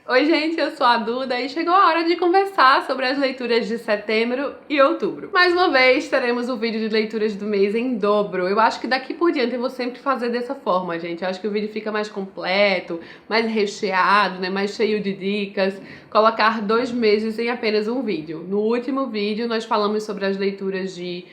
Oi gente, eu sou a Duda e chegou a hora de conversar sobre as leituras de setembro e outubro. Mais uma vez teremos o vídeo de leituras do mês em dobro. Eu acho que daqui por diante eu vou sempre fazer dessa forma, gente. Eu acho que o vídeo fica mais completo, mais recheado, né? Mais cheio de dicas. Colocar 2 meses em apenas um vídeo. No último vídeo nós falamos sobre as leituras de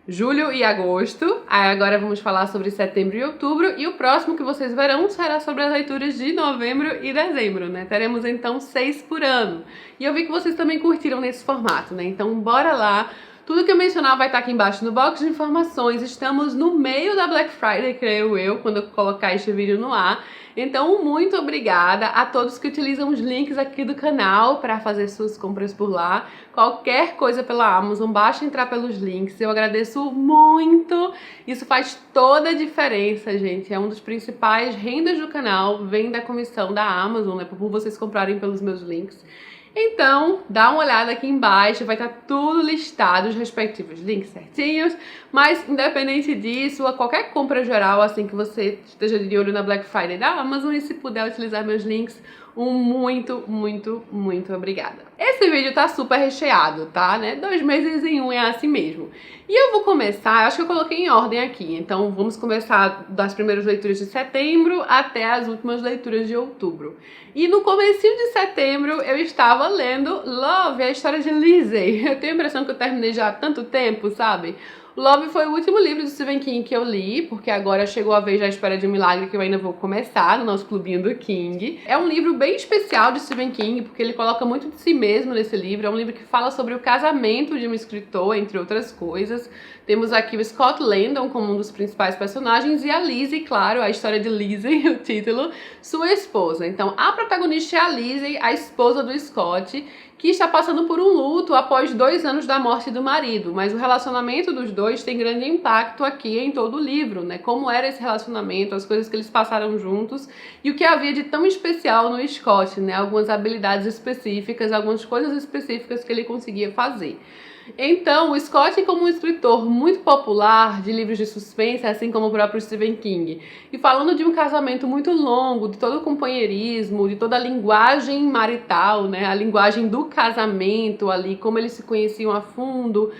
julho e agosto, aí agora vamos falar sobre setembro e outubro, e o próximo que vocês verão será sobre as leituras de novembro e dezembro, né? Teremos então 6 por ano. E eu vi que vocês também curtiram nesse formato, né? Então bora lá! Tudo que eu mencionar vai estar aqui embaixo no box de informações. Estamos no meio da Black Friday, creio eu, quando eu colocar este vídeo no ar. Então, muito obrigada a todos que utilizam os links aqui do canal para fazer suas compras por lá. Qualquer coisa pela Amazon, basta entrar pelos links. Eu agradeço muito. Isso faz toda a diferença, gente. É um dos principais rendas do canal, vem da comissão da Amazon, né? Por vocês comprarem pelos meus links. Então, dá uma olhada aqui embaixo, vai estar tudo listado, os respectivos links certinhos, mas independente disso, a qualquer compra geral, assim que você esteja de olho na Black Friday da Amazon e se puder utilizar meus links, muito obrigada. Esse vídeo tá super recheado, tá, né? 2 meses em um é assim mesmo. E eu vou começar, acho que eu coloquei em ordem aqui, então vamos começar das primeiras leituras de setembro até as últimas leituras de outubro. E no comecinho de setembro eu estava lendo Love, a história de Lizzie. Eu tenho a impressão que eu terminei já há tanto tempo, sabe? Love foi o último livro do Stephen King que eu li, porque agora chegou a vez da Espera de um Milagre, que eu ainda vou começar no nosso clubinho do King. É um livro bem especial de Stephen King, porque ele coloca muito de si mesmo nesse livro. É um livro que fala sobre o casamento de um escritor, entre outras coisas. Temos aqui o Scott Landon como um dos principais personagens e a Lizzie, claro, a história de Lizzie, o título, sua esposa. Então, a protagonista é a Lizzie, a esposa do Scott, que está passando por um luto após 2 anos da morte do marido, mas o relacionamento dos dois tem grande impacto aqui em todo o livro, né? Como era esse relacionamento, as coisas que eles passaram juntos e o que havia de tão especial no Scott, né? Algumas habilidades específicas, algumas coisas específicas que ele conseguia fazer. Então, o Scott, como um escritor muito popular de livros de suspense, assim como o próprio Stephen King, e falando de um casamento muito longo, de todo o companheirismo, de toda a linguagem marital, né, a linguagem do casamento ali, como eles se conheciam a fundo,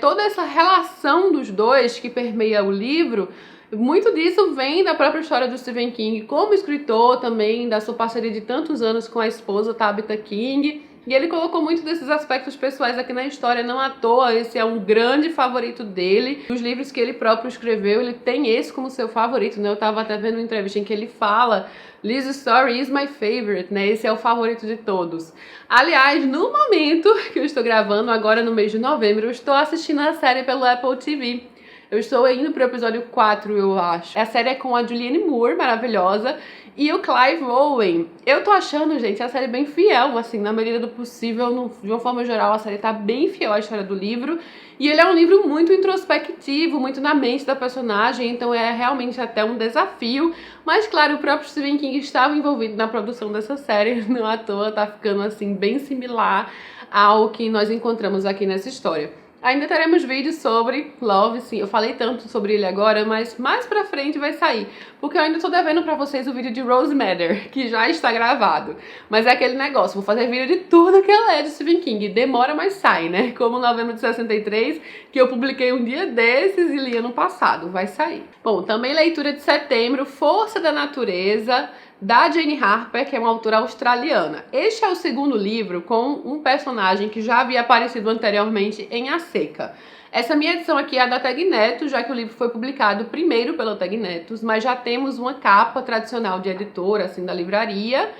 toda essa relação dos dois que permeia o livro. Muito disso vem da própria história do Stephen King como escritor, também da sua parceria de tantos anos com a esposa Tabitha King. E ele colocou muito desses aspectos pessoais aqui na história, não à toa, esse é um grande favorito dele. Os livros que ele próprio escreveu, ele tem esse como seu favorito, né? Eu tava até vendo uma entrevista em que ele fala Liz's Story is my favorite, né? Esse é o favorito de todos. Aliás, no momento que eu estou gravando, agora no mês de novembro, eu estou assistindo a série pelo Apple TV. Eu estou indo pro episódio 4, eu acho. A série é com a Julianne Moore, maravilhosa, e o Clive Owen. Eu tô achando, gente, a série bem fiel, assim, na medida do possível, de uma forma geral, a série tá bem fiel à história do livro. E ele é um livro muito introspectivo, muito na mente da personagem, então é realmente até um desafio. Mas, claro, o próprio Stephen King estava envolvido na produção dessa série, não à toa, tá ficando, assim, bem similar ao que nós encontramos aqui nessa história. Ainda teremos vídeos sobre Love, sim, eu falei tanto sobre ele agora, mas mais pra frente vai sair, porque eu ainda tô devendo pra vocês o vídeo de Rose Madder, que já está gravado. Mas é aquele negócio, vou fazer vídeo de tudo que eu leio de Stephen King, demora, mas sai, né? Como Novembro de 63, que eu publiquei um dia desses e li ano passado, vai sair. Bom, também leitura de setembro, Força da Natureza, da Jane Harper, que é uma autora australiana. Este é o segundo livro com um personagem que já havia aparecido anteriormente em A Seca. Essa minha edição aqui é a da Tag Netos, já que o livro foi publicado primeiro pela Tag Netos, mas já temos uma capa tradicional de editora, assim, da livraria,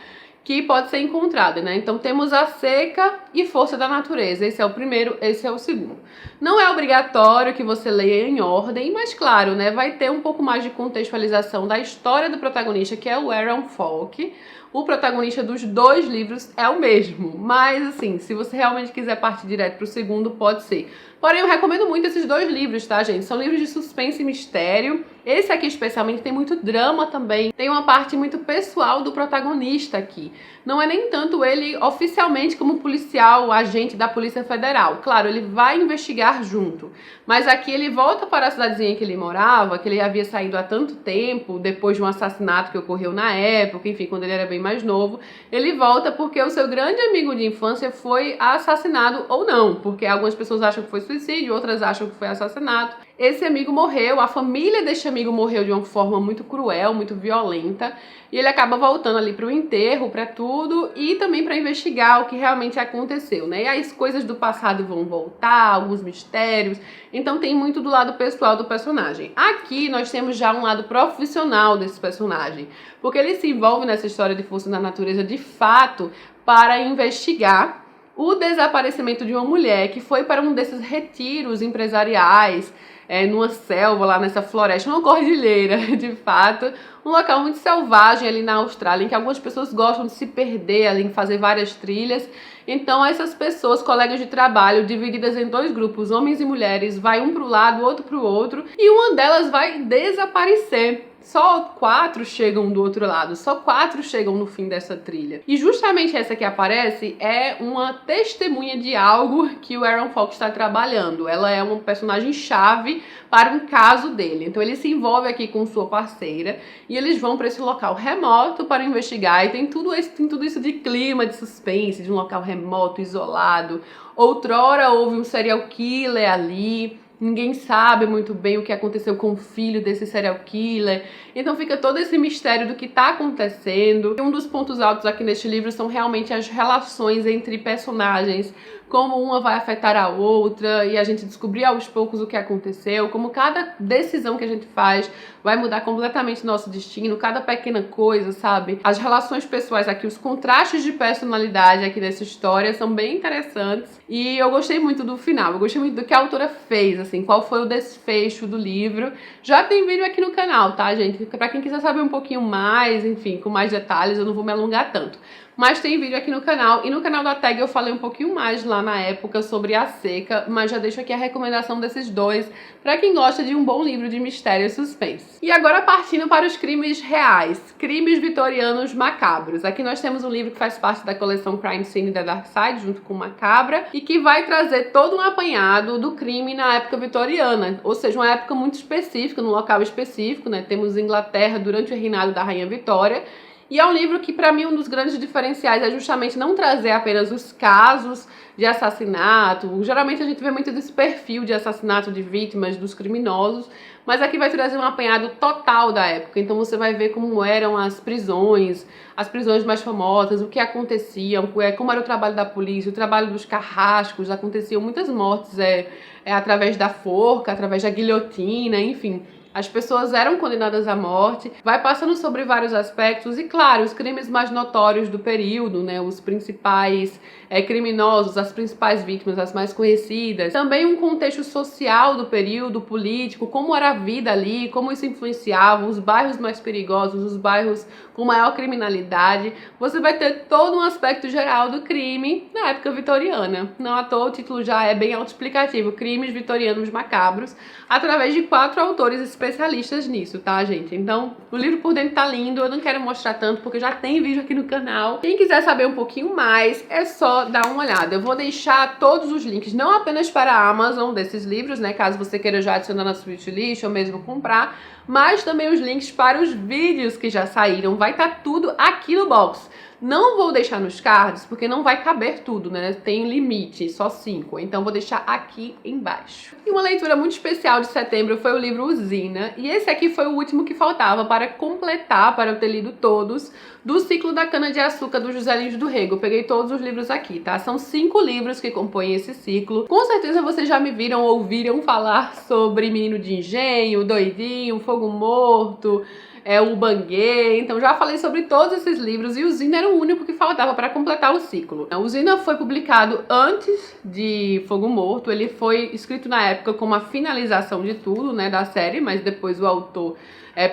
que pode ser encontrada, né? Então temos A Seca e Força da Natureza. Esse é o primeiro, esse é o segundo. Não é obrigatório que você leia em ordem, mas claro, né? Vai ter um pouco mais de contextualização da história do protagonista, que é o Aaron Falk. O protagonista dos 2 livros é o mesmo, mas assim, se você realmente quiser partir direto pro segundo, pode ser. Porém, eu recomendo muito esses 2 livros, tá, gente? São livros de suspense e mistério. Esse aqui especialmente tem muito drama também, tem uma parte muito pessoal do protagonista aqui. Não é nem tanto ele oficialmente como policial, agente da Polícia Federal. Claro, ele vai investigar junto, mas aqui ele volta para a cidadezinha que ele morava, que ele havia saído há tanto tempo, depois de um assassinato que ocorreu na época, enfim, quando ele era bem mais novo. Ele volta porque o seu grande amigo de infância foi assassinado ou não, porque algumas pessoas acham que foi suicídio, outras acham que foi assassinato. Esse amigo morreu, a família deste amigo morreu de uma forma muito cruel, muito violenta, e ele acaba voltando ali para o enterro, para tudo, e também para investigar o que realmente aconteceu, né? E aí as coisas do passado vão voltar, alguns mistérios, então tem muito do lado pessoal do personagem. Aqui nós temos já um lado profissional desse personagem, porque ele se envolve nessa história de força da natureza de fato para investigar o desaparecimento de uma mulher que foi para um desses retiros empresariais, numa selva, lá nessa floresta, numa cordilheira, de fato, um local muito selvagem ali na Austrália, em que algumas pessoas gostam de se perder ali, em fazer várias trilhas. Então essas pessoas, colegas de trabalho, divididas em dois grupos, homens e mulheres, vai um para o lado, outro para o outro, e uma delas vai desaparecer. Só 4 chegam do outro lado, só 4 chegam no fim dessa trilha. E justamente essa que aparece é uma testemunha de algo que o Aaron Falk está trabalhando. Ela é uma personagem-chave para um caso dele. Então ele se envolve aqui com sua parceira e eles vão para esse local remoto para investigar. E tem tudo isso de clima, de suspense, de um local remoto, isolado. Outrora houve um serial killer ali. Ninguém sabe muito bem o que aconteceu com o filho desse serial killer. Então fica todo esse mistério do que está acontecendo. E um dos pontos altos aqui neste livro são realmente as relações entre personagens, como uma vai afetar a outra e a gente descobrir aos poucos o que aconteceu, como cada decisão que a gente faz vai mudar completamente nosso destino, cada pequena coisa, sabe? As relações pessoais aqui, os contrastes de personalidade aqui nessa história são bem interessantes e eu gostei muito do final, eu gostei muito do que a autora fez, assim, qual foi o desfecho do livro. Já tem vídeo aqui no canal, tá, gente? Pra quem quiser saber um pouquinho mais, enfim, com mais detalhes, eu não vou me alongar tanto. Mas tem vídeo aqui no canal, e no canal da Tag eu falei um pouquinho mais lá na época sobre A Seca, mas já deixo aqui a recomendação desses dois para quem gosta de um bom livro de mistério e suspense. E agora partindo para os crimes reais, crimes vitorianos macabros. Aqui nós temos um livro que faz parte da coleção Crime Scene da Dark Side, junto com Macabra, e que vai trazer todo um apanhado do crime na época vitoriana, ou seja, uma época muito específica, num local específico, né? Temos Inglaterra durante o reinado da Rainha Vitória. E é um livro que, para mim, um dos grandes diferenciais é justamente não trazer apenas os casos de assassinato. Geralmente a gente vê muito desse perfil de assassinato de vítimas, dos criminosos, mas aqui vai trazer um apanhado total da época. Então você vai ver como eram as prisões mais famosas, o que acontecia, como era o trabalho da polícia, o trabalho dos carrascos, aconteciam muitas mortes através da forca, através da guilhotina, enfim. As pessoas eram condenadas à morte, vai passando sobre vários aspectos e, claro, os crimes mais notórios do período, né, os principais criminosos, as principais vítimas, as mais conhecidas. Também um contexto social do período, político, como era a vida ali, como isso influenciava, os bairros mais perigosos, os bairros com maior criminalidade. Você vai ter todo um aspecto geral do crime na época vitoriana. Não à toa o título já é bem autoexplicativo, Crimes Vitorianos Macabros, através de 4 autores especialistas nisso, tá, gente? Então, o livro por dentro tá lindo, eu não quero mostrar tanto porque já tem vídeo aqui no canal. Quem quiser saber um pouquinho mais, é só dar uma olhada. Eu vou deixar todos os links, não apenas para a Amazon desses livros, né, caso você queira já adicionar na sua wishlist ou mesmo comprar, mas também os links para os vídeos que já saíram. Vai estar tudo aqui no box. Não vou deixar nos cards, porque não vai caber tudo, né? Tem limite, só 5. Então vou deixar aqui embaixo. E uma leitura muito especial de setembro foi o livro Usina. E esse aqui foi o último que faltava para completar, para eu ter lido todos, do ciclo da cana-de-açúcar do José Lins do Rego. Eu peguei todos os livros aqui, tá? São 5 livros que compõem esse ciclo. Com certeza vocês já me viram ou ouviram falar sobre Menino de Engenho, Doidinho, Fogo Morto, o Banguê. Então já falei sobre todos esses livros e o Usina era o único que faltava para completar o ciclo. O Usina foi publicado antes de Fogo Morto, ele foi escrito na época como a finalização de tudo, né, da série, mas depois o autor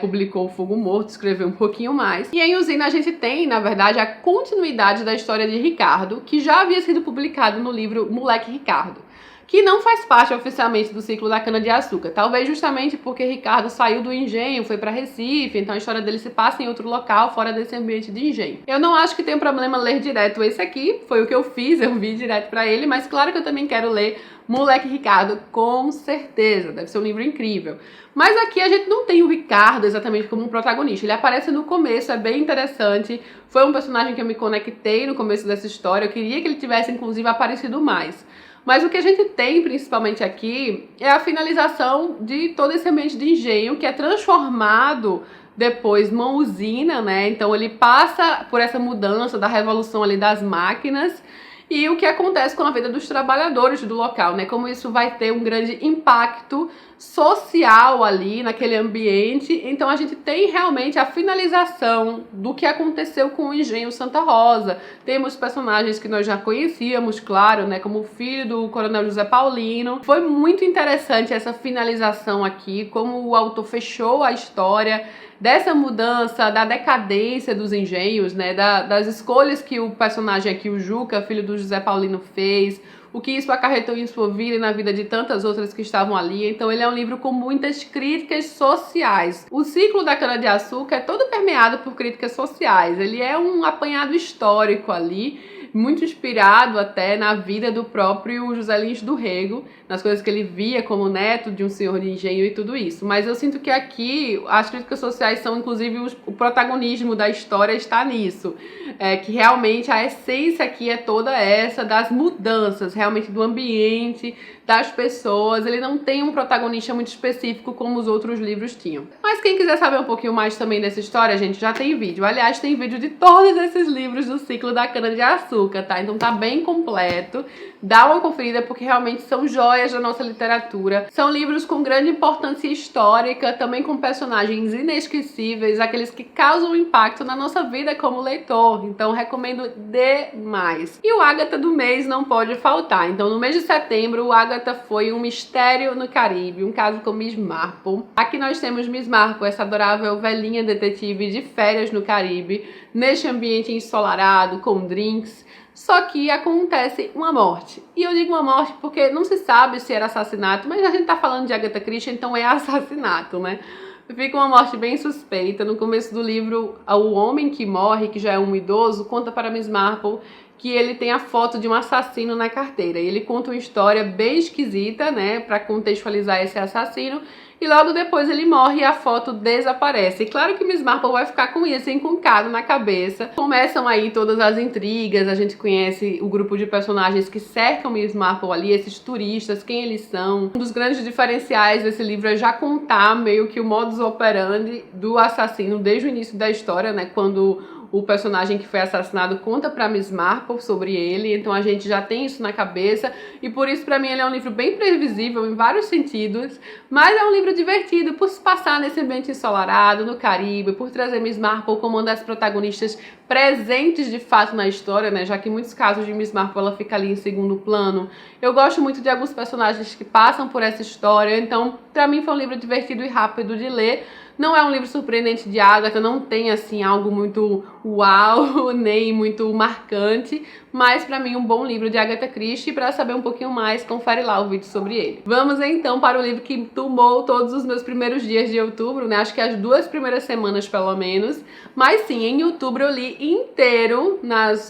publicou o Fogo Morto, escreveu um pouquinho mais. E em Usina a gente tem, na verdade, a continuidade da história de Ricardo, que já havia sido publicado no livro Moleque Ricardo. que não faz parte oficialmente do ciclo da cana-de-açúcar. Talvez justamente porque Ricardo saiu do engenho, foi para Recife, então a história dele se passa em outro local, fora desse ambiente de engenho. Eu não acho que tem problema ler direto esse aqui, foi o que eu fiz, eu vi direto para ele, mas claro que eu também quero ler Moleque Ricardo, com certeza, deve ser um livro incrível. Mas aqui a gente não tem o Ricardo exatamente como um protagonista, ele aparece no começo, é bem interessante, foi um personagem que eu me conectei no começo dessa história, eu queria que ele tivesse inclusive aparecido mais. Mas o que a gente tem principalmente aqui é a finalização de todo esse ambiente de engenho que é transformado depois numa usina, né? Então ele passa por essa mudança da revolução ali das máquinas e o que acontece com a vida dos trabalhadores do local, né? Como isso vai ter um grande impacto social ali naquele ambiente. Então a gente tem realmente a finalização do que aconteceu com o Engenho Santa Rosa. Temos personagens que nós já conhecíamos, claro, né? Como o filho do Coronel José Paulino. Foi muito interessante essa finalização aqui, como o autor fechou a história dessa mudança, da decadência dos engenhos, né, das escolhas que o personagem aqui, o Juca, filho do José Paulino, fez, o que isso acarretou em sua vida e na vida de tantas outras que estavam ali. Então ele é um livro com muitas críticas sociais. O ciclo da cana-de-açúcar é todo permeado por críticas sociais, ele é um apanhado histórico ali, muito inspirado até na vida do próprio José Lins do Rego, nas coisas que ele via como neto de um senhor de engenho e tudo isso. Mas eu sinto que aqui as críticas sociais são, inclusive, o protagonismo da história está nisso. Que realmente a essência aqui é toda essa das mudanças, realmente do ambiente, das pessoas. Ele não tem um protagonista muito específico como os outros livros tinham. Mas quem quiser saber um pouquinho mais também dessa história, gente, já tem vídeo. Aliás, tem vídeo de todos esses livros do ciclo da cana-de-açúcar, tá? Então tá bem completo. Dá uma conferida porque realmente são joias da nossa literatura. São livros com grande importância histórica, também com personagens inesquecíveis, aqueles que causam impacto na nossa vida como leitor. Então recomendo demais. E o Ágata do mês não pode faltar. Então no mês de setembro, o Ágata foi Um Mistério no Caribe, um caso com Miss Marple. Aqui nós temos Miss Marple, essa adorável velhinha detetive de férias no Caribe, neste ambiente ensolarado, com drinks. Só que acontece uma morte. E eu digo uma morte porque não se sabe se era assassinato, mas a gente tá falando de Agatha Christie, então é assassinato, né? Fica uma morte bem suspeita. No começo do livro, o homem que morre, que já é um idoso, conta para Miss Marple que ele tem a foto de um assassino na carteira. E ele conta uma história bem esquisita, né, para contextualizar esse assassino. E logo depois ele morre e a foto desaparece. E claro que Miss Marple vai ficar com isso encucado na cabeça. Começam aí todas as intrigas, a gente conhece o grupo de personagens que cercam Miss Marple ali, esses turistas, quem eles são. Um dos grandes diferenciais desse livro é já contar meio que o modus operandi do assassino desde o início da história, né, quando o personagem que foi assassinado conta pra Miss Marple sobre ele, então a gente já tem isso na cabeça, e por isso pra mim ele é um livro bem previsível em vários sentidos, mas é um livro divertido por se passar nesse ambiente ensolarado, no Caribe, por trazer Miss Marple como uma das protagonistas presentes de fato na história, né, já que em muitos casos de Miss Marple ela fica ali em segundo plano. Eu gosto muito de alguns personagens que passam por essa história, então pra mim foi um livro divertido e rápido de ler. Não é um livro surpreendente de Agatha, não tem assim algo muito uau, nem muito marcante, mas pra mim um bom livro de Agatha Christie. Pra saber um pouquinho mais, confere lá o vídeo sobre ele. Vamos então para o livro que tomou todos os meus primeiros dias de outubro, né? Acho que as 2 primeiras semanas pelo menos, mas sim, em outubro eu li inteiro,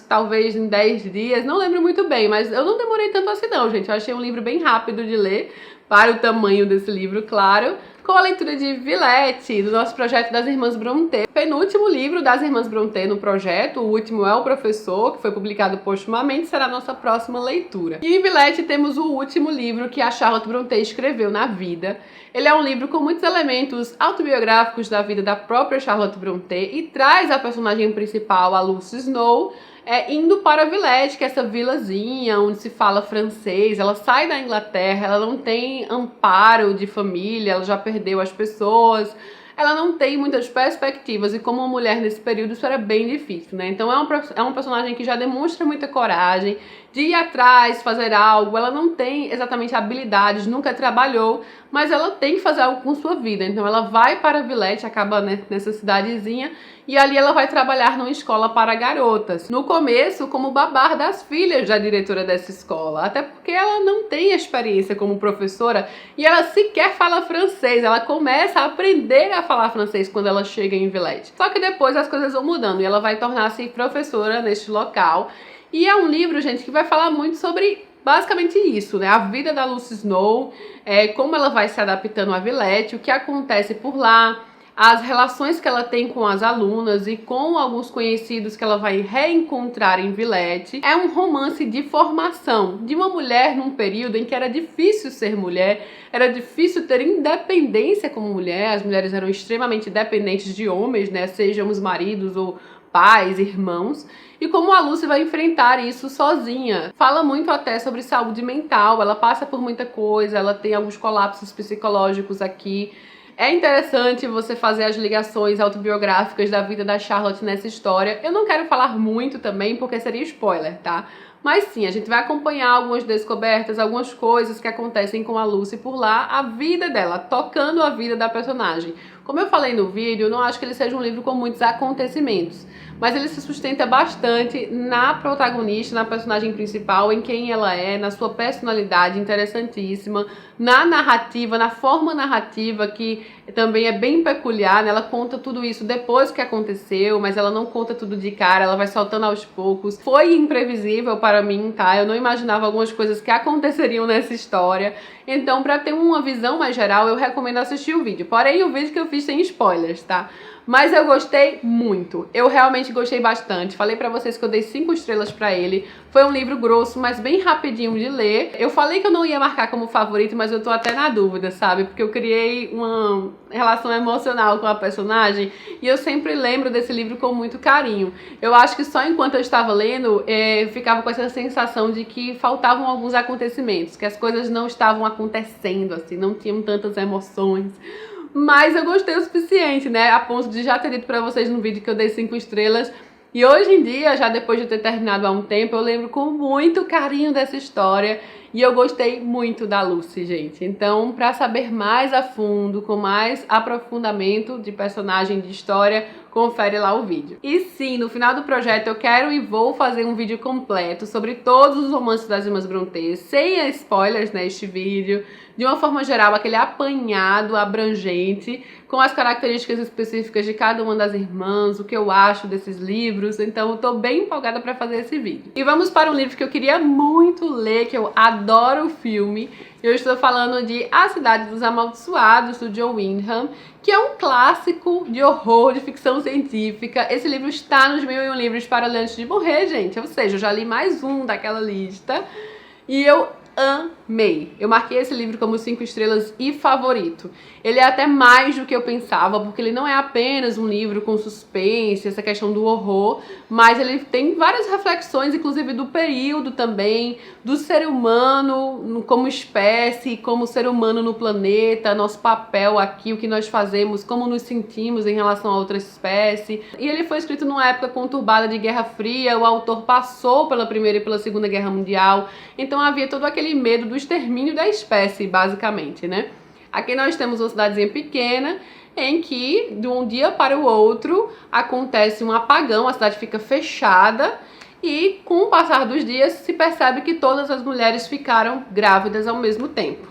talvez em 10 dias, não lembro muito bem, mas eu não demorei tanto assim não, gente. Eu achei um livro bem rápido de ler, para o tamanho desse livro, claro, com a leitura de Villette, do nosso projeto das Irmãs Brontë. Penúltimo livro das Irmãs Brontë no projeto, o último é O Professor, que foi publicado postumamente, será a nossa próxima leitura. E em Villette temos o último livro que a Charlotte Brontë escreveu na vida. Ele é um livro com muitos elementos autobiográficos da vida da própria Charlotte Brontë e traz a personagem principal, a Lucy Snow, indo para Villette, que é essa vilazinha onde se fala francês. Ela sai da Inglaterra, ela não tem amparo de família, ela já perdeu as pessoas, ela não tem muitas perspectivas, e como mulher nesse período isso era bem difícil, né? Então é um personagem que já demonstra muita coragem de ir atrás, fazer algo. Ela não tem exatamente habilidades, nunca trabalhou, mas ela tem que fazer algo com sua vida. Então ela vai para Villette, acaba nessa cidadezinha, e ali ela vai trabalhar numa escola para garotas. No começo, como babá das filhas da diretora dessa escola, até porque ela não tem experiência como professora e ela sequer fala francês. Ela começa a aprender a falar francês quando ela chega em Villette. Só que depois as coisas vão mudando e ela vai tornar-se professora neste local. E é um livro, gente, que vai falar muito sobre basicamente isso, né? A vida da Lucy Snow, como ela vai se adaptando a Villette, o que acontece por lá, as relações que ela tem com as alunas e com alguns conhecidos que ela vai reencontrar em Villette. É um romance de formação de uma mulher num período em que era difícil ser mulher, era difícil ter independência como mulher. As mulheres eram extremamente dependentes de homens, né? Sejam os maridos ou pais, irmãos, e como a Lucy vai enfrentar isso sozinha. Fala muito até sobre saúde mental, ela passa por muita coisa, ela tem alguns colapsos psicológicos aqui. É interessante você fazer as ligações autobiográficas da vida da Charlotte nessa história. Eu não quero falar muito também, porque seria spoiler, tá? Mas sim, a gente vai acompanhar algumas descobertas, algumas coisas que acontecem com a Lucy por lá, a vida dela, tocando a vida da personagem. Como eu falei no vídeo, eu não acho que ele seja um livro com muitos acontecimentos, mas ele se sustenta bastante na protagonista, na personagem principal, em quem ela é, na sua personalidade interessantíssima, na narrativa, na forma narrativa que também é bem peculiar, né? Ela conta tudo isso depois que aconteceu, mas ela não conta tudo de cara, ela vai soltando aos poucos. Foi imprevisível para mim, tá? Eu não imaginava algumas coisas que aconteceriam nessa história. Então, para ter uma visão mais geral, eu recomendo assistir o vídeo. Porém, o vídeo que eu fiz sem spoilers, tá? Mas eu gostei muito, eu realmente gostei bastante. Falei pra vocês que eu dei 5 estrelas pra ele. Foi um livro grosso, mas bem rapidinho de ler. Eu falei que eu não ia marcar como favorito, mas eu tô até na dúvida, sabe? Porque eu criei uma relação emocional com a personagem e eu sempre lembro desse livro com muito carinho. Eu acho que só enquanto eu estava lendo, eu ficava com essa sensação de que faltavam alguns acontecimentos, que as coisas não estavam acontecendo, assim, não tinham tantas emoções. Mas eu gostei o suficiente, né? A ponto de já ter dito pra vocês no vídeo que eu dei 5 estrelas. E hoje em dia, já depois de ter terminado há um tempo, eu lembro com muito carinho dessa história. E eu gostei muito da Lucy, gente. Então, pra saber mais a fundo, com mais aprofundamento de personagem, de história, confere lá o vídeo. E sim, no final do projeto eu quero e vou fazer um vídeo completo sobre todos os romances das irmãs Brontë, sem spoilers neste vídeo, de uma forma geral, aquele apanhado abrangente, com as características específicas de cada uma das irmãs, o que eu acho desses livros. Então eu tô bem empolgada pra fazer esse vídeo. E vamos para um livro que eu queria muito ler, que eu adoro o filme. Eu estou falando de A Cidade dos Amaldiçoados, do John Wyndham, que é um clássico de horror, de ficção científica. Esse livro está nos 1001 livros para ler antes de morrer, gente. Ou seja, eu já li mais um daquela lista. E eu amei. Eu marquei esse livro como 5 estrelas e favorito. Ele é até mais do que eu pensava, porque ele não é apenas um livro com suspense, essa questão do horror, mas ele tem várias reflexões, inclusive do período também, do ser humano como espécie, como ser humano no planeta, nosso papel aqui, o que nós fazemos, como nos sentimos em relação a outra espécie. E ele foi escrito numa época conturbada de Guerra Fria, o autor passou pela Primeira e pela Segunda Guerra Mundial, então havia todo aquele medo do extermínio da espécie, basicamente, né? Aqui nós temos uma cidadezinha pequena em que, de um dia para o outro, acontece um apagão, a cidade fica fechada e, com o passar dos dias, se percebe que todas as mulheres ficaram grávidas ao mesmo tempo.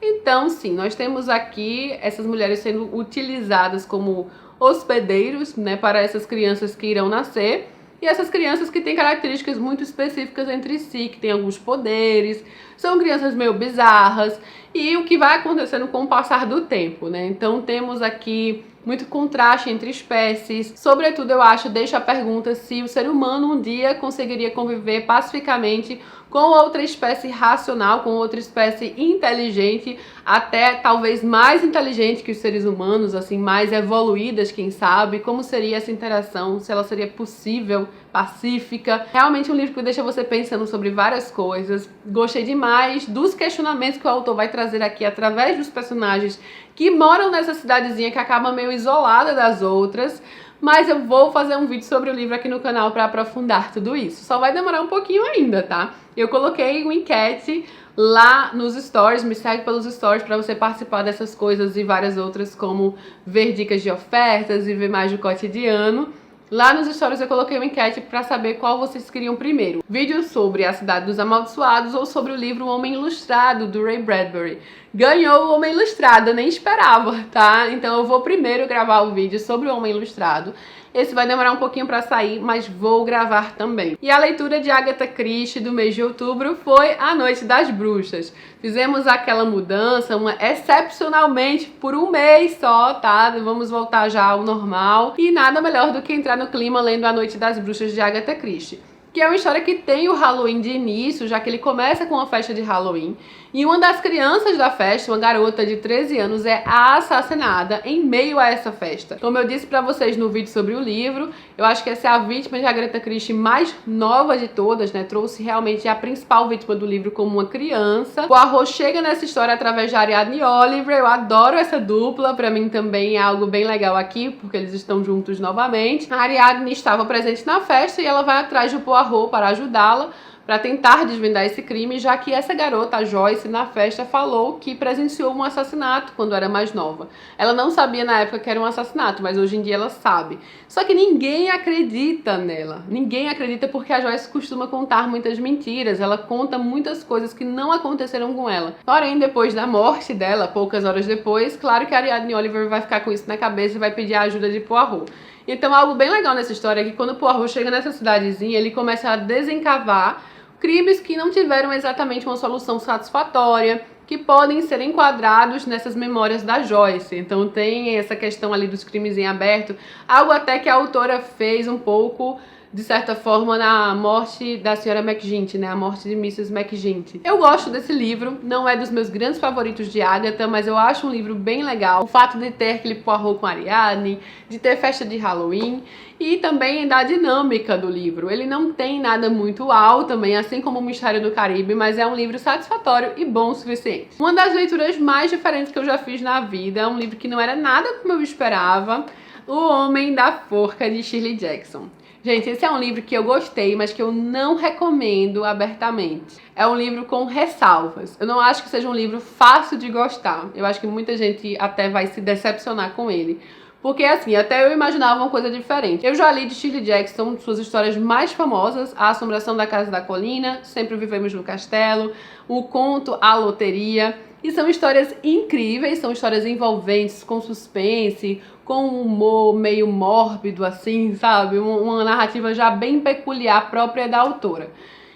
Então, sim, nós temos aqui essas mulheres sendo utilizadas como hospedeiros, né, para essas crianças que irão nascer. E essas crianças que têm características muito específicas entre si, que têm alguns poderes, são crianças meio bizarras, e o que vai acontecendo com o passar do tempo, né? Então temos aqui muito contraste entre espécies. Sobretudo, eu acho, deixa a pergunta se o ser humano um dia conseguiria conviver pacificamente com outra espécie racional, com outra espécie inteligente, até talvez mais inteligente que os seres humanos, assim, mais evoluídas, quem sabe. Como seria essa interação, se ela seria possível pacífica. Realmente um livro que deixa você pensando sobre várias coisas. Gostei demais dos questionamentos que o autor vai trazer aqui através dos personagens que moram nessa cidadezinha que acaba meio isolada das outras. Mas eu vou fazer um vídeo sobre o livro aqui no canal para aprofundar tudo isso. Só vai demorar um pouquinho ainda, tá? Eu coloquei uma enquete lá nos stories, me segue pelos stories para você participar dessas coisas e várias outras, como ver dicas de ofertas e ver mais do cotidiano. Lá nos stories eu coloquei uma enquete para saber qual vocês queriam primeiro. Vídeo sobre A Cidade dos Amaldiçoados ou sobre o livro O Homem Ilustrado, do Ray Bradbury. Ganhou o Homem Ilustrado, eu nem esperava, tá? Então eu vou primeiro gravar o vídeo sobre o Homem Ilustrado. Esse vai demorar um pouquinho para sair, mas vou gravar também. E a leitura de Agatha Christie do mês de outubro foi A Noite das Bruxas. Fizemos aquela mudança, excepcionalmente por um mês só, tá? Vamos voltar já ao normal. E nada melhor do que entrar no clima lendo A Noite das Bruxas de Agatha Christie, que é uma história que tem o Halloween de início, já que ele começa com uma festa de Halloween, e uma das crianças da festa, uma garota de 13 anos, é assassinada em meio a essa festa. Como eu disse pra vocês no vídeo sobre o livro, eu acho que essa é a vítima de Agatha Christie mais nova de todas, né? Trouxe realmente a principal vítima do livro como uma criança. Poirot chega nessa história através de Ariadne Oliver, eu adoro essa dupla, pra mim também é algo bem legal aqui, porque eles estão juntos novamente. A Ariadne estava presente na festa e ela vai atrás de Poirot para ajudá-la, para tentar desvendar esse crime, já que essa garota, a Joyce, na festa falou que presenciou um assassinato quando era mais nova. Ela não sabia na época que era um assassinato, mas hoje em dia ela sabe. Só que ninguém acredita nela. Ninguém acredita porque a Joyce costuma contar muitas mentiras. Ela conta muitas coisas que não aconteceram com ela. Porém, depois da morte dela, poucas horas depois, claro que a Ariadne Oliver vai ficar com isso na cabeça e vai pedir a ajuda de Poirot. Então, algo bem legal nessa história é que quando Poirot chega nessa cidadezinha, ele começa a desencavar crimes que não tiveram exatamente uma solução satisfatória, que podem ser enquadrados nessas memórias da Joyce. Então tem essa questão ali dos crimes em aberto, algo até que a autora fez um pouco, de certa forma, na morte da senhora McGinty, né? A morte de Mrs. McGinty. Eu gosto desse livro, não é dos meus grandes favoritos de Agatha, mas eu acho um livro bem legal. O fato de ter aquele Poirot com Ariadne, de ter festa de Halloween e também da dinâmica do livro. Ele não tem nada muito uau também, assim como o Mistério do Caribe, mas é um livro satisfatório e bom o suficiente. Uma das leituras mais diferentes que eu já fiz na vida, é um livro que não era nada como eu esperava, O Homem da Forca, de Shirley Jackson. Gente, esse é um livro que eu gostei, mas que eu não recomendo abertamente. É um livro com ressalvas. Eu não acho que seja um livro fácil de gostar. Eu acho que muita gente até vai se decepcionar com ele. Porque, assim, até eu imaginava uma coisa diferente. Eu já li de Shirley Jackson suas histórias mais famosas, A Assombração da Casa da Colina, Sempre Vivemos no Castelo, o conto A Loteria. E são histórias incríveis, são histórias envolventes, com suspense, com um humor meio mórbido, assim, sabe? Uma narrativa já bem peculiar, própria da autora.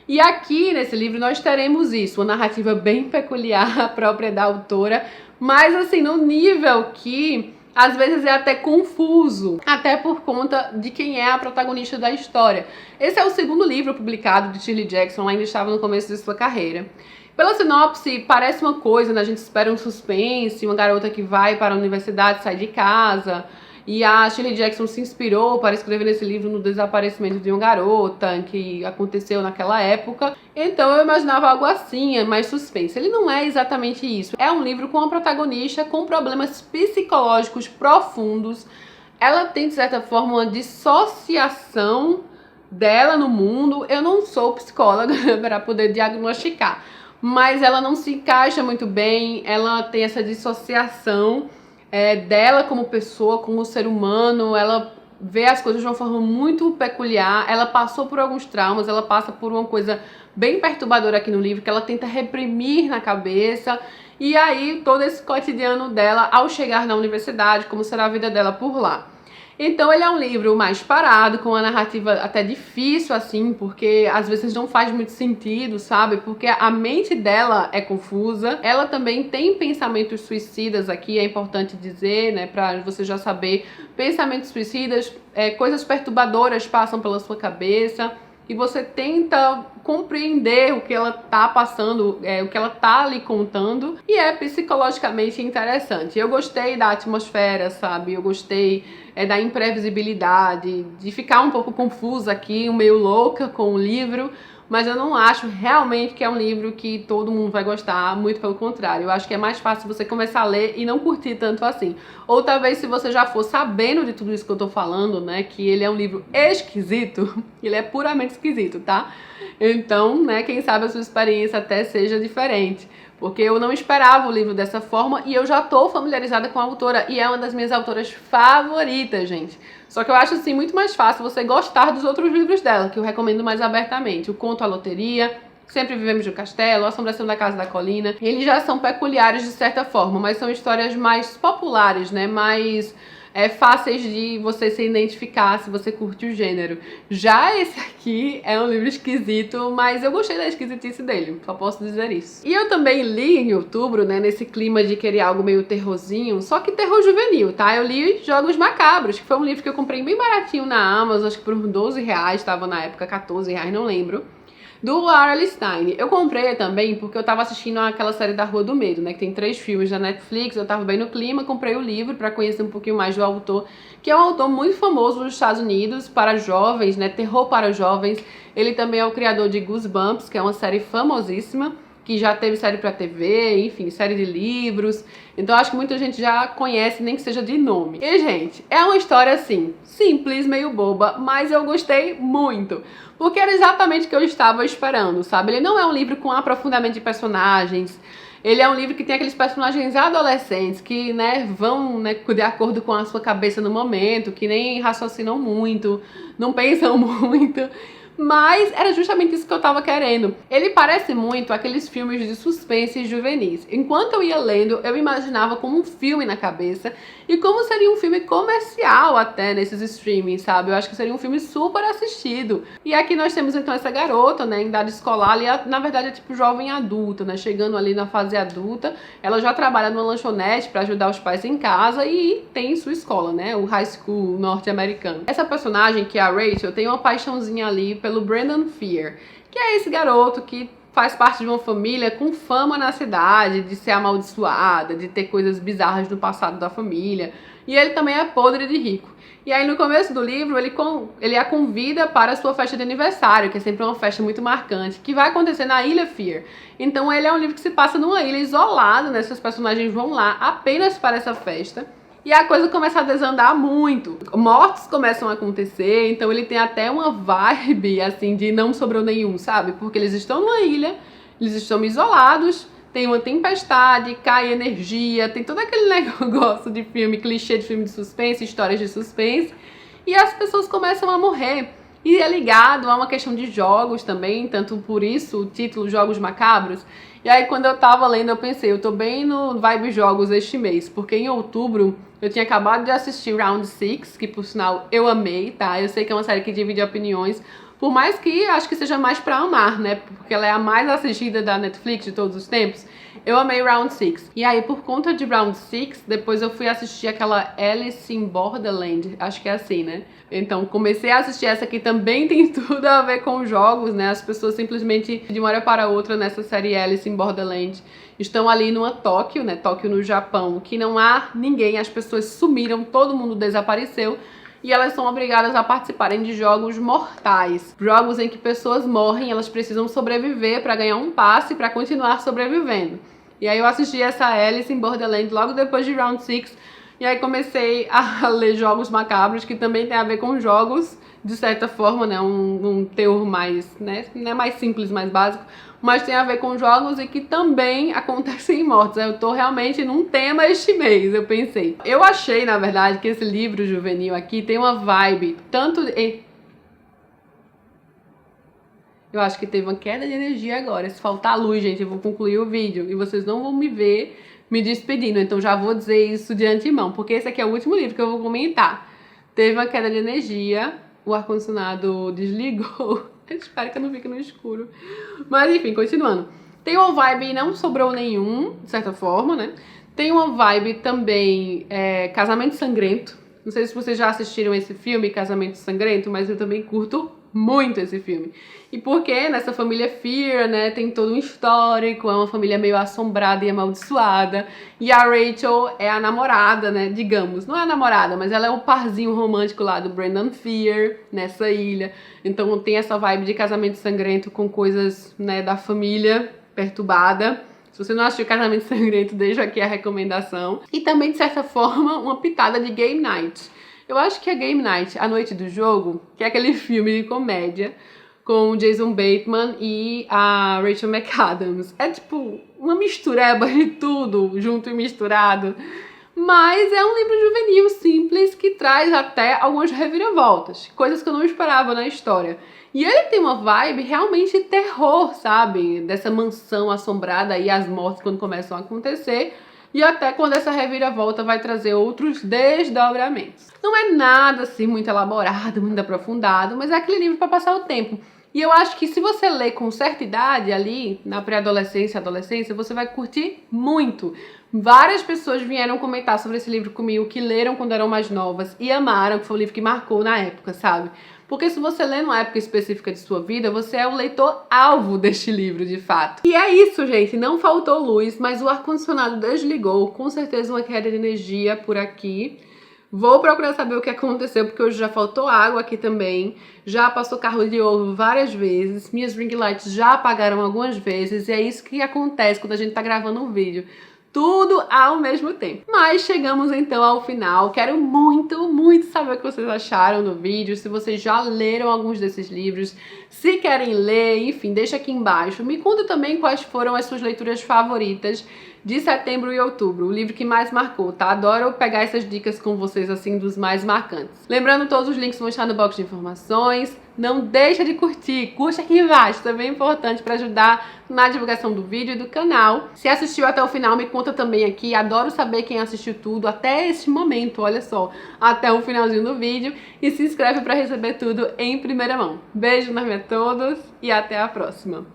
E aqui, nesse livro, nós teremos isso, uma narrativa bem peculiar, própria da autora, mas, assim, no nível que às vezes é até confuso, até por conta de quem é a protagonista da história. Esse é o segundo livro publicado de Shirley Jackson, ela ainda estava no começo de sua carreira. Pela sinopse, parece uma coisa, né? A gente espera um suspense, uma garota que vai para a universidade, sai de casa. E a Shirley Jackson se inspirou para escrever nesse livro no desaparecimento de uma garota que aconteceu naquela época. Então eu imaginava algo assim, mais suspense. Ele não é exatamente isso. É um livro com uma protagonista com problemas psicológicos profundos. Ela tem, de certa forma, uma dissociação dela no mundo. Eu não sou psicóloga para poder diagnosticar, mas ela não se encaixa muito bem, ela tem essa dissociação dela como pessoa, como ser humano, ela vê as coisas de uma forma muito peculiar, ela passou por alguns traumas, ela passa por uma coisa bem perturbadora aqui no livro, que ela tenta reprimir na cabeça, e aí todo esse cotidiano dela ao chegar na universidade, como será a vida dela por lá. Então ele é um livro mais parado, com uma narrativa até difícil, assim, porque às vezes não faz muito sentido, sabe? Porque a mente dela é confusa. Ela também tem pensamentos suicidas aqui, é importante dizer, né? Pra você já saber. Pensamentos suicidas, coisas perturbadoras passam pela sua cabeça. E você tenta compreender o que ela tá passando, o que ela tá ali contando, e é psicologicamente interessante. Eu gostei da atmosfera, sabe? Eu gostei da imprevisibilidade, de ficar um pouco confusa aqui, meio louca com o livro, mas eu não acho realmente que é um livro que todo mundo vai gostar, muito pelo contrário. Eu acho que é mais fácil você começar a ler e não curtir tanto assim. Ou talvez se você já for sabendo de tudo isso que eu tô falando, né, que ele é um livro esquisito, ele é puramente esquisito, tá? Então, né, quem sabe a sua experiência até seja diferente. Porque eu não esperava o livro dessa forma e eu já tô familiarizada com a autora e é uma das minhas autoras favoritas, gente. Só que eu acho assim muito mais fácil você gostar dos outros livros dela, que eu recomendo mais abertamente. O Conto à Loteria, Sempre Vivemos no Castelo, A Assombração da Casa da Colina. Eles já são peculiares de certa forma, mas são histórias mais populares, né? Mais fáceis de você se identificar se você curte o gênero. Já esse aqui é um livro esquisito, mas eu gostei da esquisitice dele, só posso dizer isso. E eu também li em outubro, né, nesse clima de querer algo meio terrorzinho, só que terror juvenil, tá? Eu li Jogos Macabros, que foi um livro que eu comprei bem baratinho na Amazon, acho que por uns 12 reais, tava na época 14 reais, não lembro. Do R.L. Stine. Eu comprei também porque eu tava assistindo aquela série da Rua do Medo, né? Que tem 3 filmes da Netflix, eu tava bem no clima, comprei o livro pra conhecer um pouquinho mais do autor, que é um autor muito famoso nos Estados Unidos, para jovens, né? Terror para jovens. Ele também é o criador de Goosebumps, que é uma série famosíssima, que já teve série pra TV, enfim, série de livros. Então acho que muita gente já conhece, nem que seja de nome. E, gente, é uma história assim, simples, meio boba, mas eu gostei muito. Porque era exatamente o que eu estava esperando, sabe? Ele não é um livro com aprofundamento de personagens. Ele é um livro que tem aqueles personagens adolescentes que, né, vão, né, de acordo com a sua cabeça no momento, que nem raciocinam muito, não pensam muito. Mas era justamente isso que eu tava querendo. Ele parece muito aqueles filmes de suspense juvenis. Enquanto eu ia lendo, eu imaginava como um filme na cabeça e como seria um filme comercial até nesses streamings, sabe? Eu acho que seria um filme super assistido. E aqui nós temos então essa garota, né, em idade escolar, ali, na verdade é tipo jovem adulta, né, chegando ali na fase adulta. Ela já trabalha numa lanchonete para ajudar os pais em casa e tem sua escola, né, o high school norte-americano. Essa personagem, que é a Rachel, tem uma paixãozinha ali pelo Brendan Fear, que é esse garoto que faz parte de uma família com fama na cidade, de ser amaldiçoada, de ter coisas bizarras no passado da família, e ele também é podre de rico. E aí no começo do livro ele a convida para a sua festa de aniversário, que é sempre uma festa muito marcante, que vai acontecer na Ilha Fear. Então ele é um livro que se passa numa ilha isolada, né? Seus personagens vão lá apenas para essa festa. E a coisa começa a desandar muito. Mortes começam a acontecer, então ele tem até uma vibe, assim, de não sobrou nenhum, sabe? Porque eles estão numa ilha, eles estão isolados, tem uma tempestade, cai energia, tem todo aquele negócio de filme, clichê de filme de suspense, histórias de suspense, e as pessoas começam a morrer. E é ligado a uma questão de jogos também, tanto por isso o título Jogos Macabros. E aí quando eu tava lendo eu pensei, eu tô bem no vibe jogos este mês, porque em outubro eu tinha acabado de assistir Round 6, que por sinal eu amei, tá? Eu sei que é uma série que divide opiniões, por mais que acho que seja mais pra amar, né? Porque ela é a mais assistida da Netflix de todos os tempos. Eu amei Round 6. E aí, por conta de Round 6, depois eu fui assistir aquela Alice in Borderland, acho que é assim, né? Então, comecei a assistir essa que também tem tudo a ver com jogos, né? As pessoas simplesmente, de uma hora para outra, nessa série Alice in Borderland, estão ali numa Tóquio, né? Tóquio no Japão, que não há ninguém, as pessoas sumiram, todo mundo desapareceu. E elas são obrigadas a participarem de jogos mortais. Jogos em que pessoas morrem, elas precisam sobreviver para ganhar um passe para continuar sobrevivendo. E aí eu assisti essa Alice in Borderland logo depois de Round 6. E aí comecei a ler Jogos Macabros, que também tem a ver com jogos, de certa forma, né? Um teor mais, né? Não é mais simples, mais básico, mas tem a ver com jogos e que também acontecem em mortes. Eu tô realmente num tema este mês, eu pensei. Eu achei, na verdade, que esse livro juvenil aqui tem uma vibe tanto... Eu acho que teve uma queda de energia agora. Se faltar luz, gente, eu vou concluir o vídeo e vocês não vão me ver me despedindo. Então já vou dizer isso de antemão, porque esse aqui é o último livro que eu vou comentar. Teve uma queda de energia, o ar-condicionado desligou. Eu espero que eu não fique no escuro. Mas enfim, continuando. Tem uma vibe não sobrou nenhum, de certa forma, né? Tem uma vibe também Casamento Sangrento. Não sei se vocês já assistiram esse filme, Casamento Sangrento, mas eu também curto muito esse filme. E porque nessa família Fear, né, tem todo um histórico, é uma família meio assombrada e amaldiçoada. E a Rachel é a namorada, né, digamos. Não é a namorada, mas ela é o parzinho romântico lá do Brendan Fear, nessa ilha. Então tem essa vibe de casamento sangrento com coisas, né, da família perturbada. Se você não assistiu Casamento Sangrento, deixo aqui a recomendação. E também, de certa forma, uma pitada de Game Night. Eu acho que é Game Night, A Noite do Jogo, que é aquele filme de comédia com o Jason Bateman e a Rachel McAdams. É tipo uma mistureba de tudo, junto e misturado. Mas é um livro juvenil simples que traz até algumas reviravoltas, coisas que eu não esperava na história. E ele tem uma vibe realmente terror, sabe? Dessa mansão assombrada e as mortes quando começam a acontecer. E até quando essa reviravolta vai trazer outros desdobramentos. Não é nada assim muito elaborado, muito aprofundado, mas é aquele livro para passar o tempo. E eu acho que se você ler com certa idade ali, na pré-adolescência, adolescência, você vai curtir muito. Várias pessoas vieram comentar sobre esse livro comigo, que leram quando eram mais novas e amaram, que foi um livro que marcou na época, sabe? Porque se você lê numa época específica de sua vida, você é o leitor-alvo deste livro, de fato. E é isso, gente. Não faltou luz, mas o ar-condicionado desligou. Com certeza uma queda de energia por aqui. Vou procurar saber o que aconteceu, porque hoje já faltou água aqui também. Já passou carro de ovo várias vezes. Minhas ring lights já apagaram algumas vezes. E é isso que acontece quando a gente tá gravando um vídeo. Tudo ao mesmo tempo. Mas chegamos então ao final. Quero muito, muito saber o que vocês acharam do vídeo. Se vocês já leram alguns desses livros. Se querem ler, enfim, deixa aqui embaixo. Me conta também quais foram as suas leituras favoritas de setembro e outubro, o livro que mais marcou, tá? Adoro pegar essas dicas com vocês, assim, dos mais marcantes. Lembrando, todos os links vão estar no box de informações. Não deixa de curtir, curte aqui embaixo, também é importante para ajudar na divulgação do vídeo e do canal. Se assistiu até o final, me conta também aqui. Adoro saber quem assistiu tudo até este momento, olha só, até o finalzinho do vídeo. E se inscreve para receber tudo em primeira mão. Beijo enorme a todos e até a próxima.